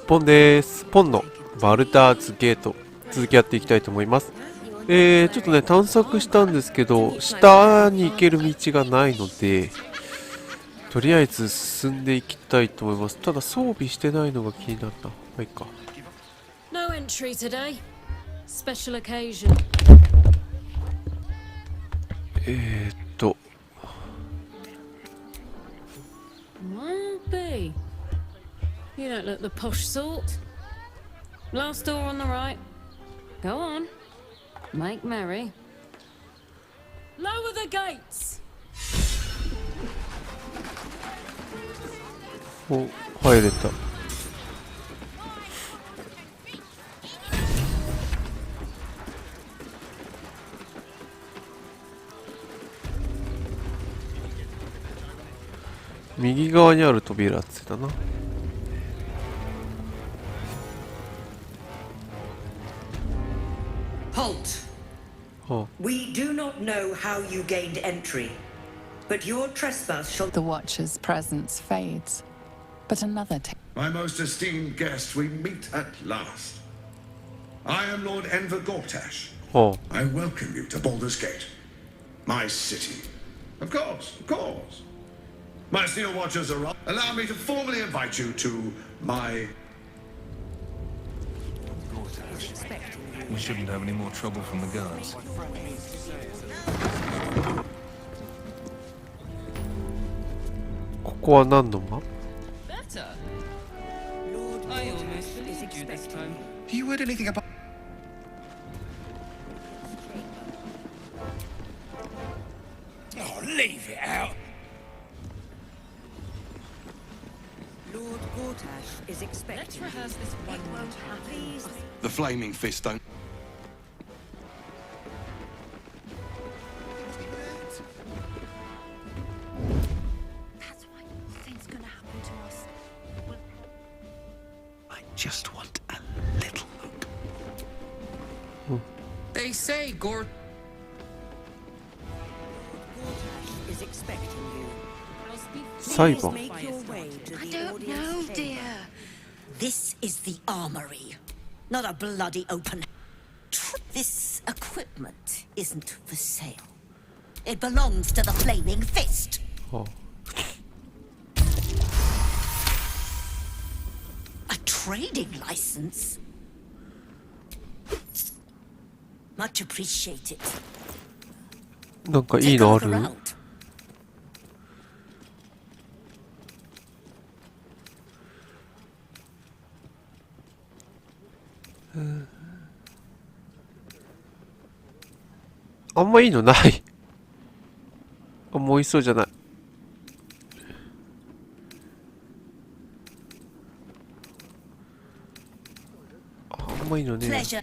ポンです。ポンのバルダーズゲート続きやっていきたいと思います。ちょっとね探索したんですけど下に行ける道がないのでとりあえず進んでいきたいと思います。ただ装備してないのが気になった。まあいいか。 No entry today. Special occasion. Won't be. You don't look the posh sort. Last door on the right. Go on. Make merry. Lower the gates. お、入れた。右側にある扉って言ってたな。Halt! We do not know how you gained entry, but your trespass shall... The Watcher's presence fades, but another... My most esteemed guest, we meet at last. I am Lord Enver Gortash. I welcome you to Baldur's Gate, my city. Of course, of course. My Steel Watchers are... Allow me to formally invite you to my... We shouldn't have any more trouble from the guards. ここは何の間? You heard anything about... Oh, leave it out. Lord Gortash is expecting... Let's rehearse this one more time. Please. The flaming fist don't... That's right. Nothing's gonna happen to us. I just want a little look. They say Gortash is expecting you. 裁判。 Make your way to I the don't audience know, chamber. dear. This is the armory, not a bloody open... This equipment isn't for sale. It belongs to the Flaming Fist. A trading license? Much appreciated. なんかいいのあ Take a る? look around. あんまいいのない。あんま美味しそうじゃない。あんまいいのね。 Pleasure.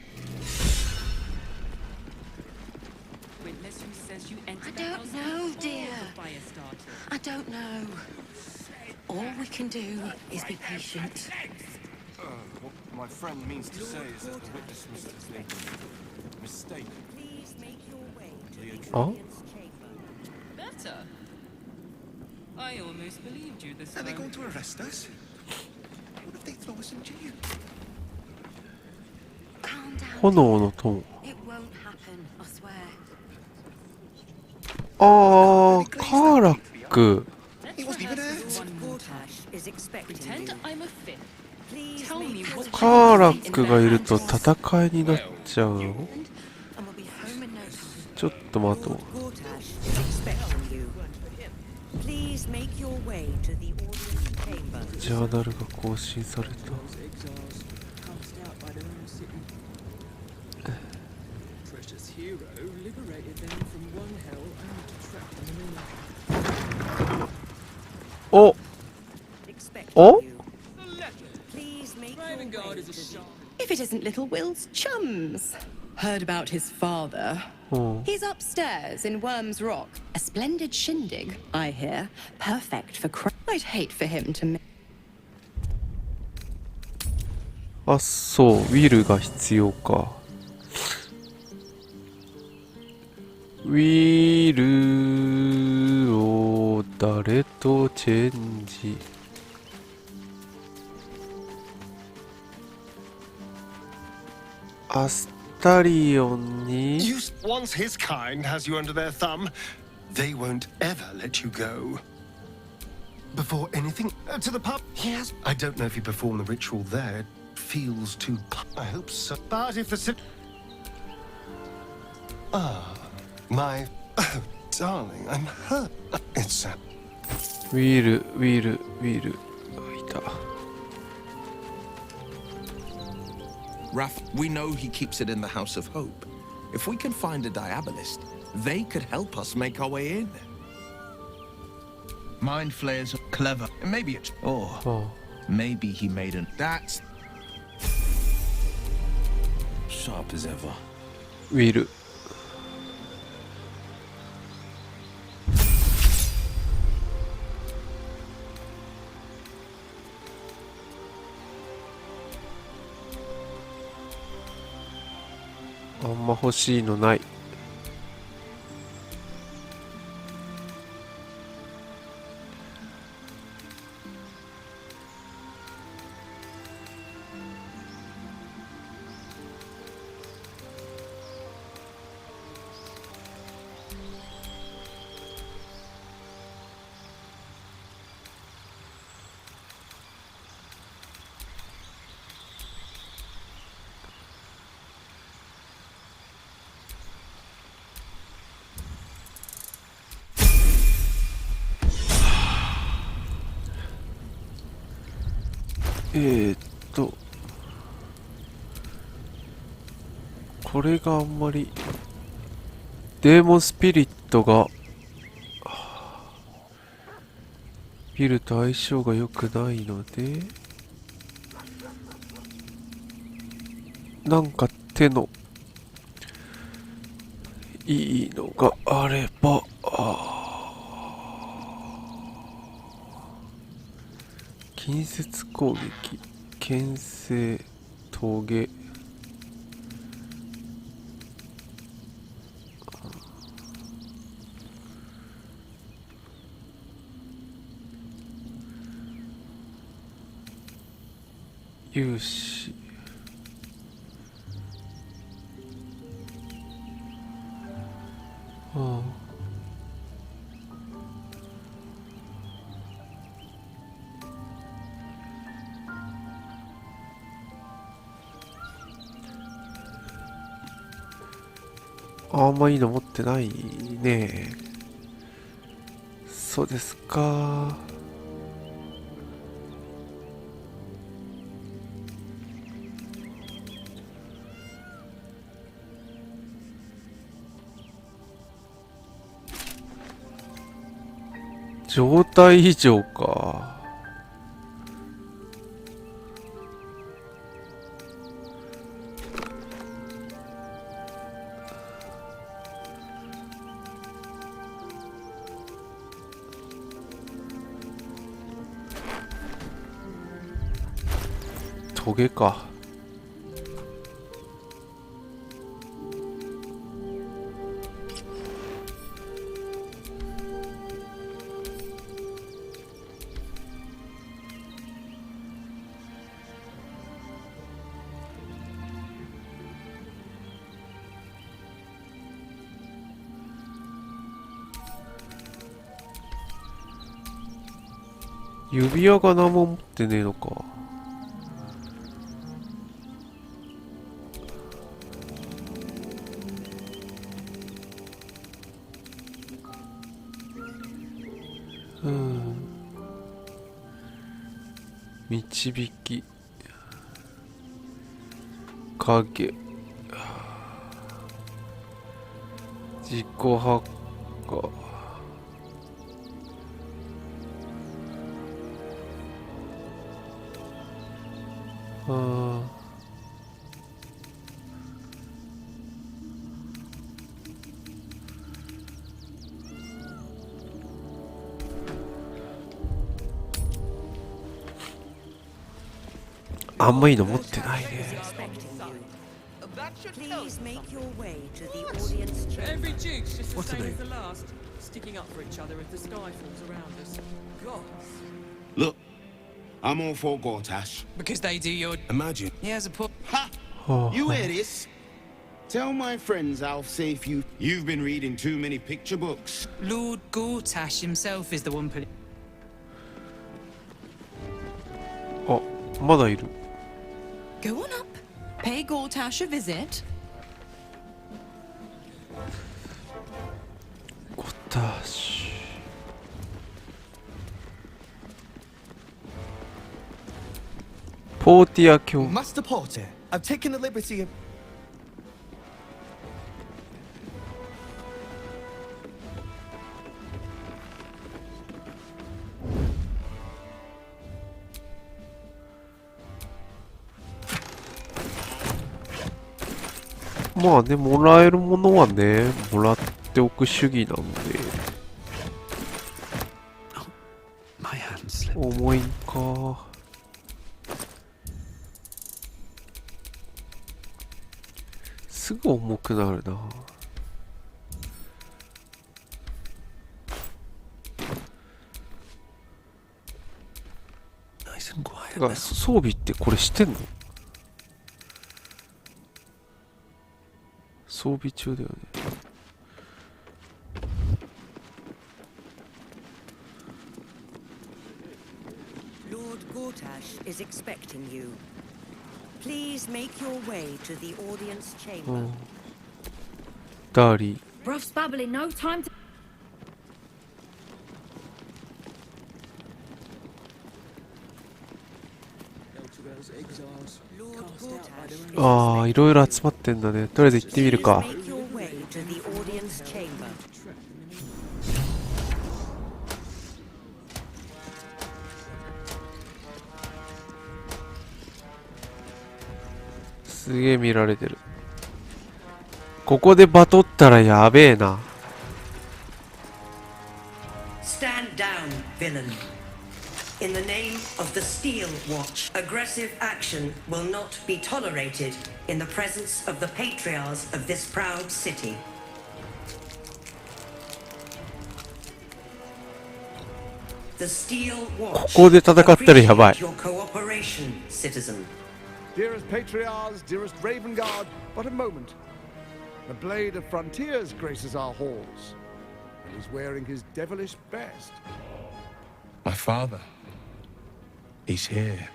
I don't know, dear. I don't know. All we can do is be patient. What my friend means to say is that the witness was mistaken. Please make your way to the あ? audience chamber. Better. I almost believed you this Are they time. going to arrest us? What if they throw us in jail? Calm down. 炎の塔。 It won't happen, I swear. あー、カーラック。 He wasn't even hurt. Gortash is expecting Pretend you. I'm a fit. Please Tell me make what your カーラックがいると戦いになっちゃうの? And we'll be home in no time. ちょっと待とう。 Gortash is expecting you. Please make your way to the audience chamber. ジャーナルが更新された。Precious hero liberated them from one hell and trapped them in another. お Expecting Oh? you. Please make your Raven Guard way is a to the... sharp. If it isn't little Will's chums. Heard about his father. うん。 He's upstairs in Worm's Rock. A splendid shindig, I hear. Perfect for I'd hate for him to... あ、そう、ウィルが必要か。ウィルを誰とチェンジ。アスタリオンに Once his kind has you under their thumb, they won't ever let you go. Before anything, to the pub. Yes. I don't know if you perform the ritual there. It feels too. I hope so. But if the my darling, I'm hurt. It's ウィールいた。Raph, we know he keeps it in the House of Hope. If we can find a diabolist, they could help us make our way in. Mind flayers are clever. Maybe it's... Or maybe he made an... That's... Sharp as ever. ウィール。あんま欲しいのない。これがあんまりデーモンスピリットがビルと相性が良くないので、なんか手のいいのがあれば、近接攻撃、牽制、峠、勇士、あんまいいの持ってないね。そうですか。状態異常か。トゲか。指輪が何も持ってねえのか。導き、影、自己発火、あんまいいの持ってないね。Please make your way to the audience chamber. Every Duke's just the same as the last, sticking up for each other if the sky falls around us. God. Look, I'm all for Gortash. Because they do your... Imagine. He has a put... Ha! You hear this? Tell my friends I'll say if you've been reading too many picture books. Lord Gortash himself is the one putting. あ、まだいる。 Go on up. Pay Gortash a visit. ゴタシ。ポーティア卿。 Master Porter, I've taken the liberty of... まあね、もらえるものはね、もらっておく主義なんで。重いんか。すぐ重くなるな。てか、装備ってこれしてんの？装備中だよね。Lord Gortash is expecting you. Please make your way to the audience chamber. ダーリー。 Bruff's babbling, no time to. ああ、いろいろ集まってんだね。とりあえず行ってみるか。 Make your way to the audience chamber. すげえ見られてる。ここでバトったらやべえな。 Stand down, villain. In the name of the Steel Watch, aggressive action will not be tolerated in the presence of the patriarchs of this proud city. The Steel Watch ここで戦ったらやばい。 appreciate your cooperation, citizen. Dearest Patriarchs, dearest Raven Guard, but a moment. The Blade of Frontiers graces our halls, and is wearing his devilish best. My father. He's here.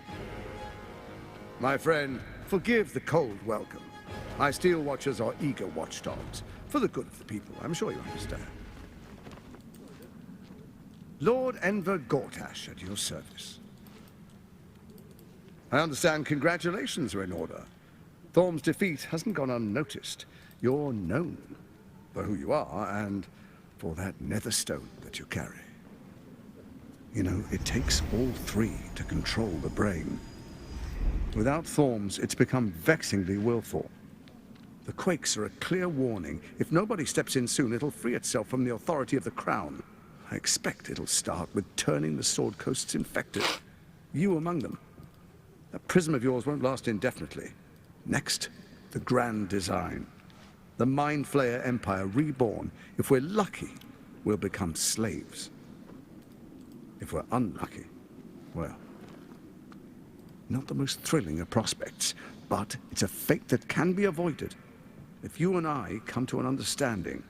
My friend, forgive the cold welcome. My Steel Watchers are eager watchdogs, for the good of the people, I'm sure you understand. Lord Enver Gortash at your service. I understand congratulations are in order. Thorm's defeat hasn't gone unnoticed. You're known for who you are and for that nether stone that you carry. You know, it takes all three to control the brain. Without Thorms, it's become vexingly willful. The quakes are a clear warning. If nobody steps in soon, it'll free itself from the authority of the crown. I expect it'll start with turning the Sword Coasts infected. You among them. That prism of yours won't last indefinitely. Next, the grand design. The Mind Flayer Empire reborn. If we're lucky, we'll become slaves. If we're unlucky, well, not the most thrilling of prospects, but it's a fate that can be avoided. If you and I come to an understanding,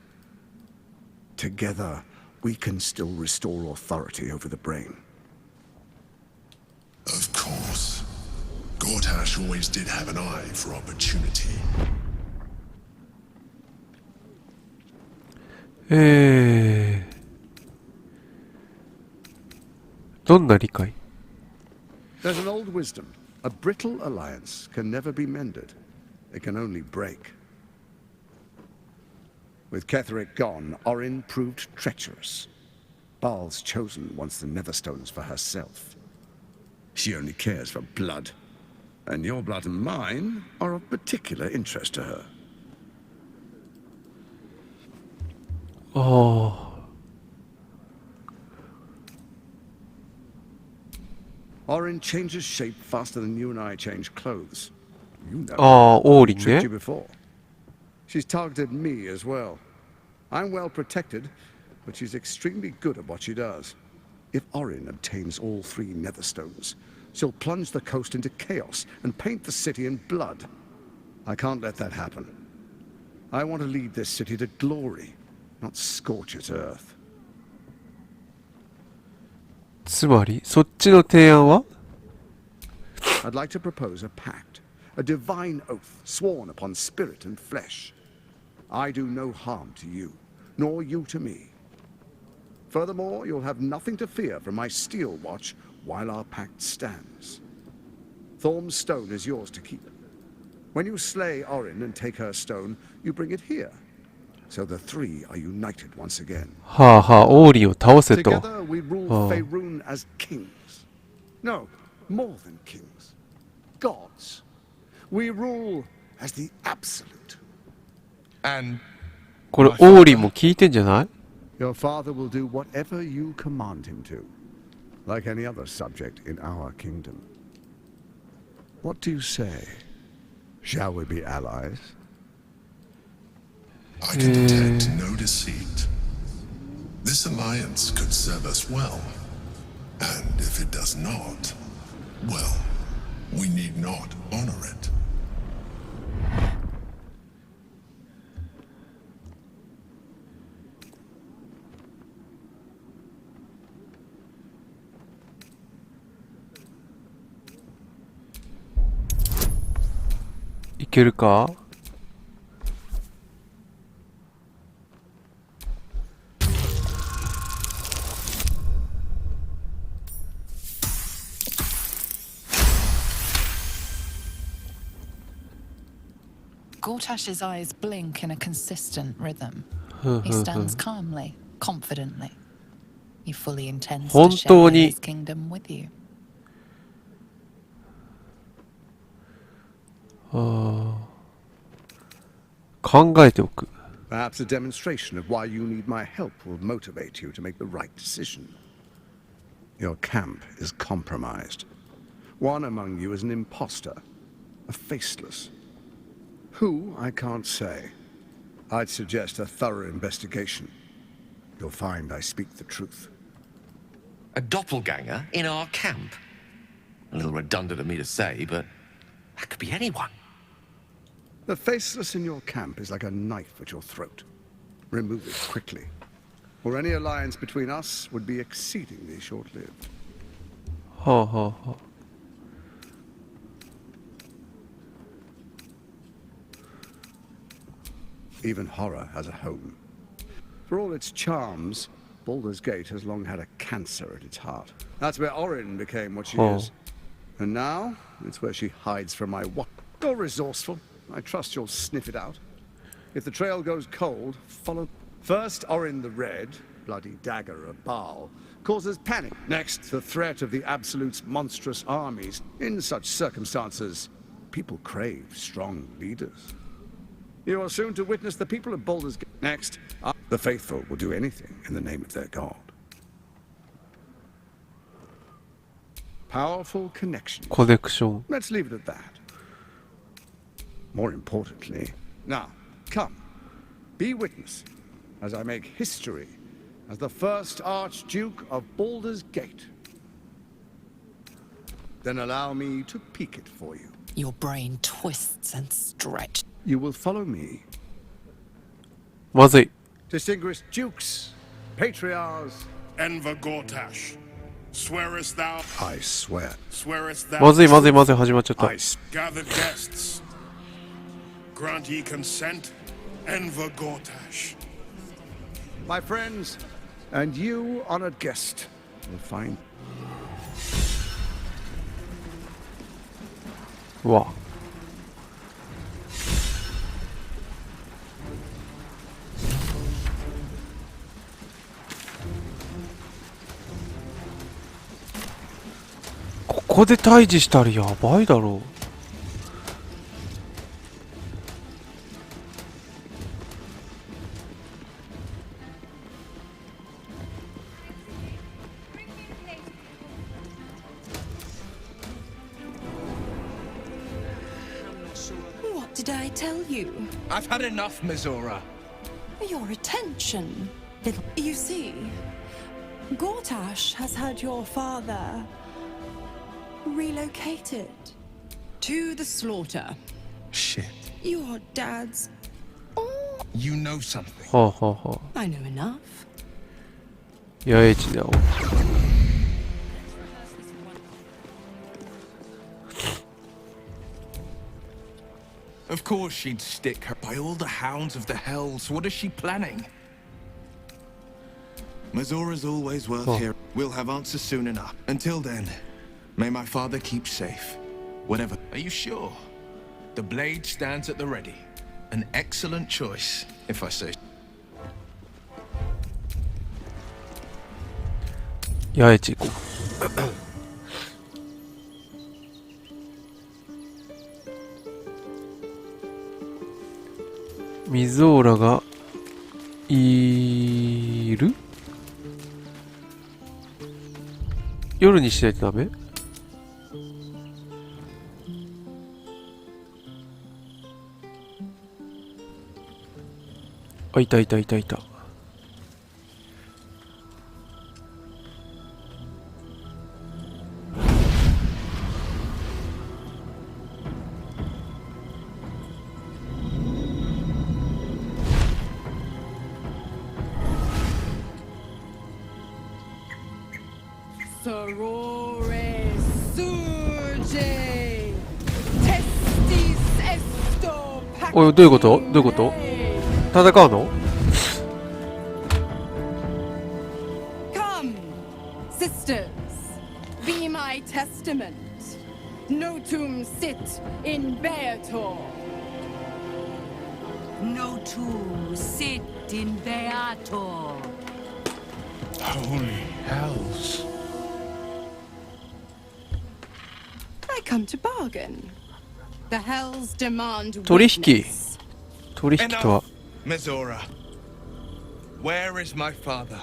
together we can still restore authority over the brain. Of course. Gortash always did have an eye for opportunity. どんな理解？ There's an old wisdom. A brittle alliance can never be mended. It can only break. With Ketheric gone, Orin proved treacherous. Baal's chosen wants the Netherstones for herself. She only cares for blood. And your blood and mine are of particular interest to her. Oh. Orin changes shape faster than you and I change clothes. You know. Orin, tricked you before. She's targeted me as well. I'm well protected, but she's extremely good at what she does. If Orin obtains all three Netherstones, she'll plunge the coast into chaos and paint the city in blood. I can't let that happen. I want to lead this city to glory, not scorch its earth. つまり、そっちの提案は I'd like to propose a pact, a divine oath sworn upon spirit and flesh. I do no harm to you, nor you to me. Furthermore, you'll have nothing to fear from my steel watch while our pact stands. Thorm's stone is yours to keep. When you slay Orin and take her stone, you bring it here. So the three are united once again. はあはあ、オーリーを倒せと。 Together we rule Faerun as kings. No, more than kings. Gods. We rule as the absolute. And これオーリーも聞いてんじゃない？ Your father will do whatever you command him to, like any other subject in our kingdom. What do you say? Shall we be allies? I can detect no deceit. This alliance could serve us well. And if it does not, well, we need not honor it. I けるか？ Gortash's eyes blink in a consistent rhythm. He stands calmly, confidently. He fully intends to share his kingdom with you. Perhaps a demonstration of why you need my help will motivate you to make the right decision. Your camp is compromised. One among you is an imposter, a faceless. Who, I can't say. I'd suggest a thorough investigation. You'll find I speak the truth. A doppelganger in our camp? A little redundant of me to say, but that could be anyone. The faceless in your camp is like a knife at your throat. Remove it quickly, or any alliance between us would be exceedingly short-lived. Even horror has a home. For all its charms, Baldur's Gate has long had a cancer at its heart. That's where Orin became what she is. And now, it's where she hides from my watch. You're resourceful. I trust you'll sniff it out. If the trail goes cold, follow. First, Orin the Red, bloody dagger of Baal, causes panic. Next, the threat of the Absolute's monstrous armies. In such circumstances, people crave strong leaders. You are soon to witness the people of Baldur's Gate. Next, the faithful will do anything in the name of their god. Powerful connection. Let's leave it at that. More importantly, now, come, be witness, as I make history as the first Archduke of Baldur's Gate. Then allow me to peek it for you. Your brain twists and stretches. You will follow me. まずい。 Distinguished dukes, patriarchs, Enver Gortash, swearest thou? I swear. Swearest thou? まずいまずいまずい始まっちゃった。 Gathered guests, grant ye consent, Enver Gortash. My friends, and you, honored guest, will find. うわ。ここで退治したらやばいだろう。What did I tell you? I've had enough, Mizora. Your attention. You see, Gortash has had your father relocated to the slaughter. Shit. Your dad's. You know something. はあはあはあ。 I know enough. 八重地だよ。Of course she'd stick her. By all the hounds of the hells, what is she planning? Mazora's always worth hearing. We'll have answers soon enough. Until then, may my father keep safe. Whatever. Are you sure? The blade stands at the ready. An excellent choice, if I say so. 八重地行こう。ミゾーラがいる？夜にしないとダメ？あ、いたいたいたいた。おい、どういうこと？どういうこと？戦うの？ Come, sisters, be my testament. Notum sit in Beator. Notum sit in Beator. Holy hells. I come to bargain. The hells demand 取引。 witness. 取引とは。 Mizora. Where is my father?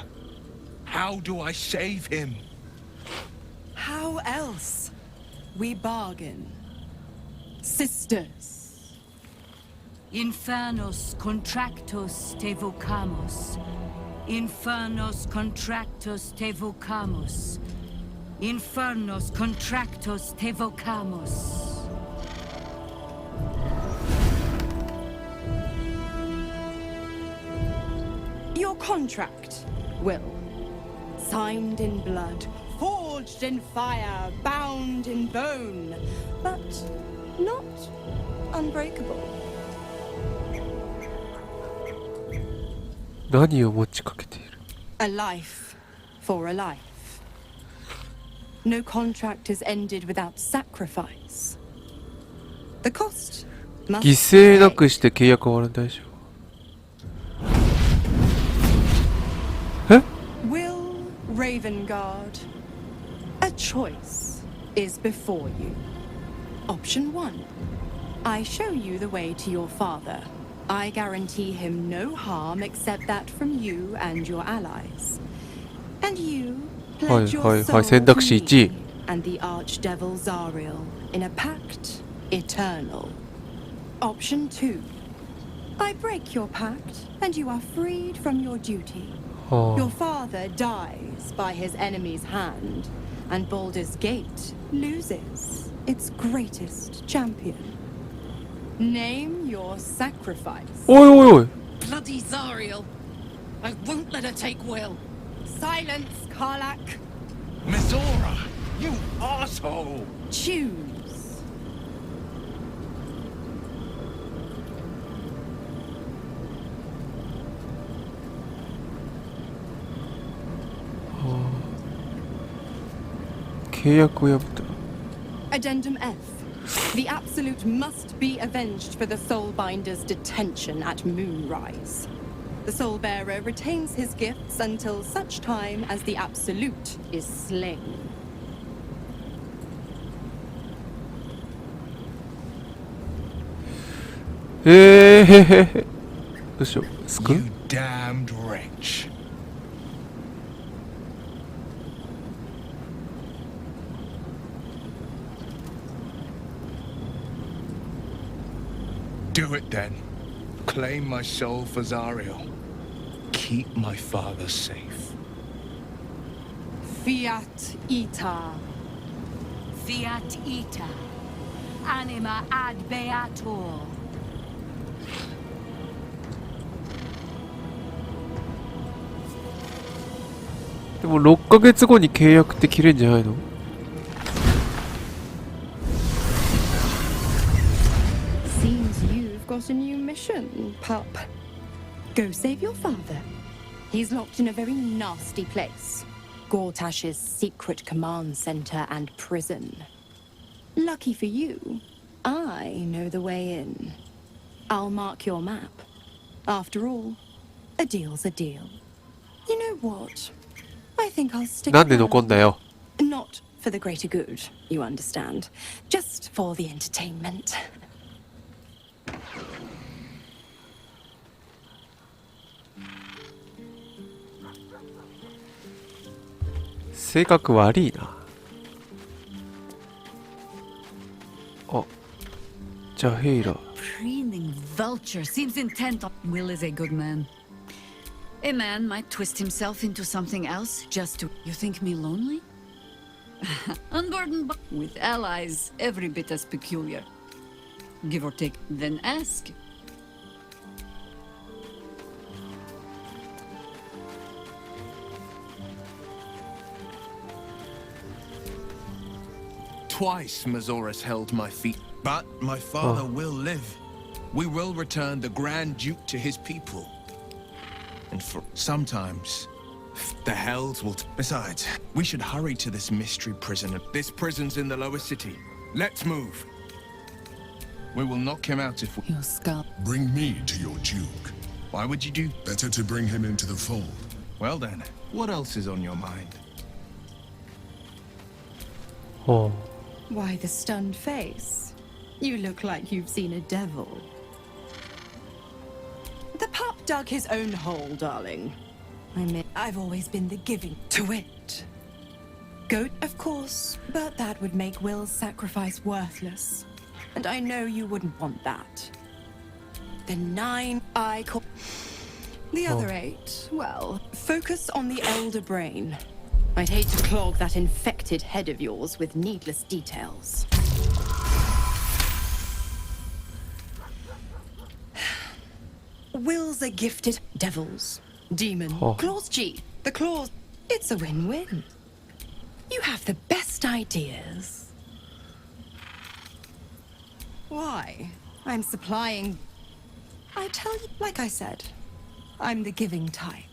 How do I save him? How else? We bargain. Sisters. Infernos contractos te vocamos. Infernos contractos te vocamos. Infernos contractos te vocamos. Your contract, Will. Signed in blood, forged in fire, bound in bone, but not unbreakable. 何を持ちかけている？ A life for a life. No contract is ended without sacrifice. The cost must 犠牲なくして契約は終わらないでしょ。 Will Ravengard, a choice is before you. Option 1. I show you the way to your father. I guarantee him no harm except that from you and your allies. And you pledge your soul選択肢 to 1 me and the archdevil Zariel in a pact eternal. Option 2. I break your pact and you are freed from your duty. Your father dies by his enemy's hand, and Baldur's Gate loses its greatest champion. Name your sacrifice. おいおいおい。 Bloody Zariel! I won't let her take Will. Silence, Karlak. Mizora, you asshole! Choose. Addendum F. The Absolute must be avenged for the Soulbinder's detention at Moonrise. The Soulbearer retains his gifts until such time as the Absolute is slain. You damned wretch. Do it then. Claim my soul for Zariel. Keep my father safe. Fiat Ita. Fiat ita. Anima ad beator. でも6ヶ月後に契約って切れんじゃないの？ Seems you've got a new mission, pup. Go save your father. He's locked in a very nasty place. Gortash's secret command center and prison. Lucky for you, I know the way in. I'll mark your map. After all, a deal's a deal. You know what? I think I'll stick なんで残んだよ。 Not for the greater good, you understand. Just for the entertainment. 性格悪いな。あ、ジャヘイラ。 Preening vulture seems intent on. Will is a good man. A man might twist himself into something else just to. You think me lonely? Unburdened with allies every bit as peculiar. Give or take, then ask. Twice Mazoris held my feet, but my father will live. We will return the Grand Duke to his people. And for sometimes, the hells will... Besides, we should hurry to this mystery prison. This prison's in the lower city. Let's move. We will knock him out if we... Your skull. Bring me to your Duke. Why would you do... Better to bring him into the fold. Well then, what else is on your mind? Oh. Why the stunned face? You look like you've seen a devil. The pup dug his own hole, darling. I've always been the giving to it. Goat, of course, but that would make Will's sacrifice worthless. And I know you wouldn't want that. The 9 I call... The other 8, well, focus on the elder brain. I'd hate to clog that infected head of yours with needless details. Will's a gifted devils. Demon. Claws G. The claws. It's a win-win. You have the best ideas. Why? I'm supplying... I tell you, like I said, I'm the giving type.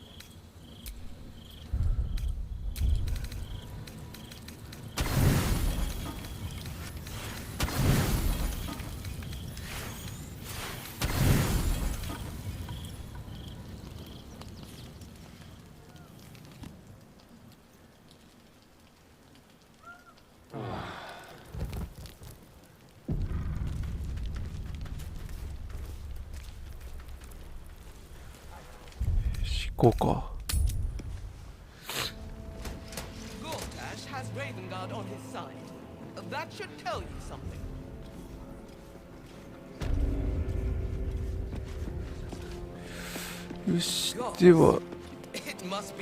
Gortash has Ravengard on his side. That should tell you something. よし、では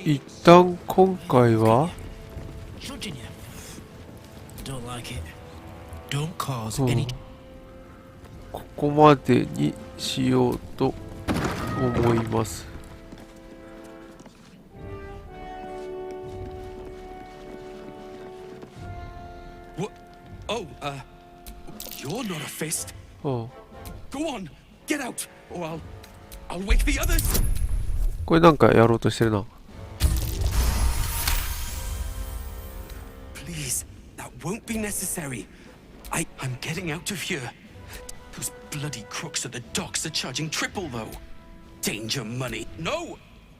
一旦今回は、ここまでにしようと思います。You're not a fist. Oh. Go on, get out, or I'll wake the others. これなんかやろうとしてるな。Please, that won't be necessary. I'm getting out of here. Those bloody crooks at the docks are charging triple, though. Danger money. No,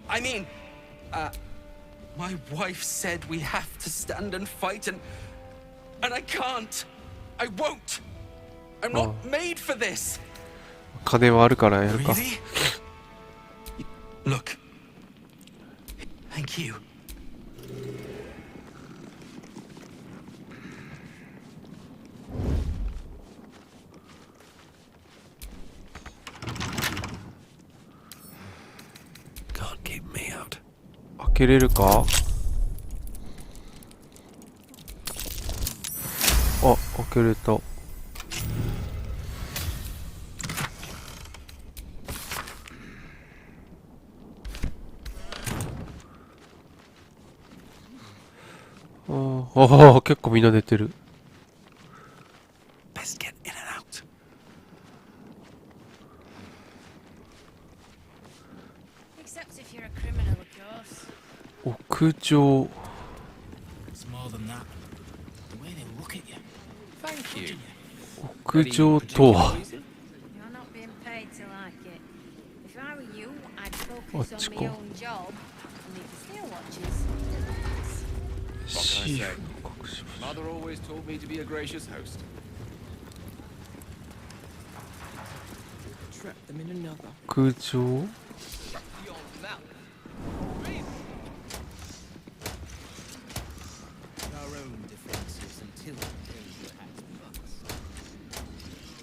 I mean, my wife said we have to stand and fight, and I can't. I won't. I'm not made for this. 金はあるからやるか。 Really? Look. Thank you. Can't keep me out. 開けれるか？あ、開けれた。ああ、結構みんな寝てる。屋上。屋上とは。あっちか。シーフの隠し場所。屋上。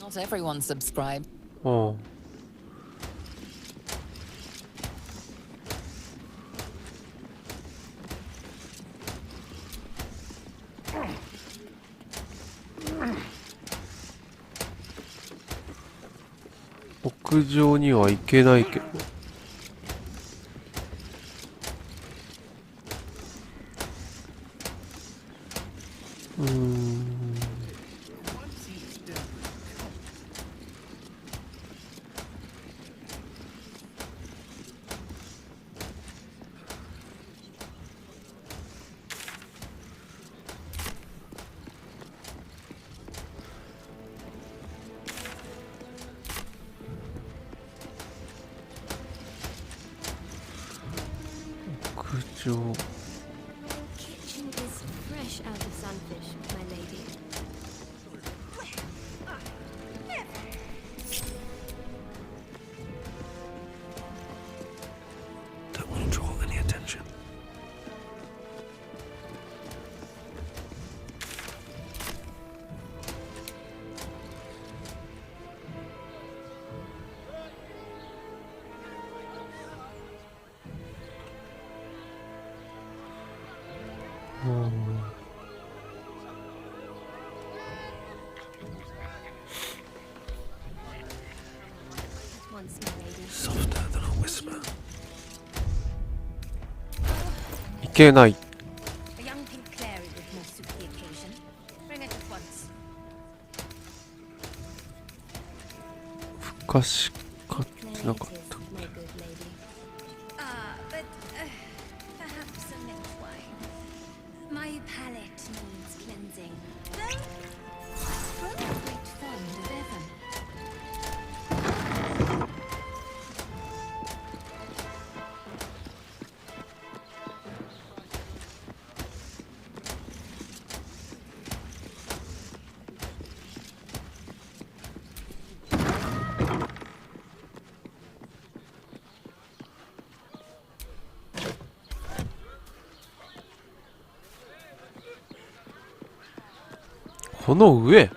Not everyone subscribe. ああ。屋上には行けないけど。屋上。Don't want to draw any attention. Softer than a whisper. いけない。ふかしかってなかった。この上。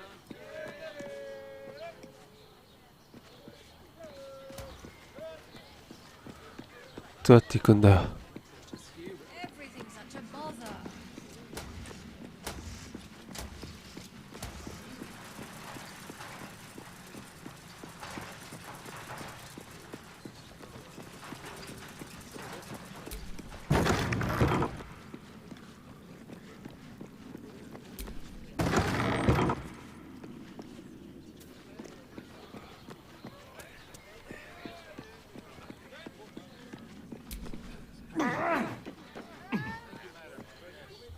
どうやって行くんだよ。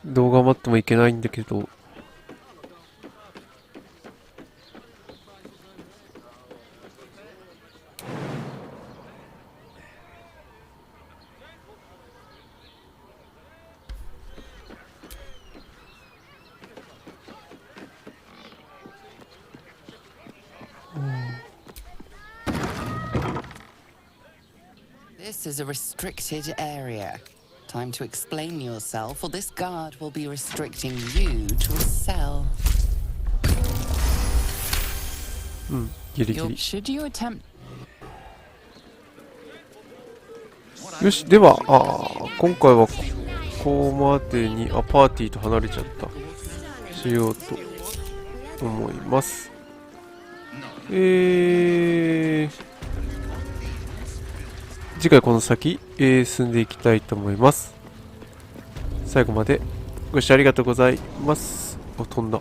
どう頑張ってもいけないんだけど。This is a restricted area. Time to explain yourself, or this guard will be restricting you to a cell. うん、ギリギリ。Should you attempt? よし、では、今回はここまでに、パーティーと離れちゃった。しようと思います。次回この先、進んでいきたいと思います。最後までご視聴ありがとうございます。飛んだ。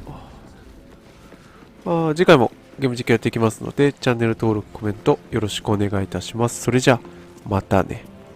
次回もゲーム実況やっていきますので、チャンネル登録、コメントよろしくお願いいたします。それじゃあ、またね。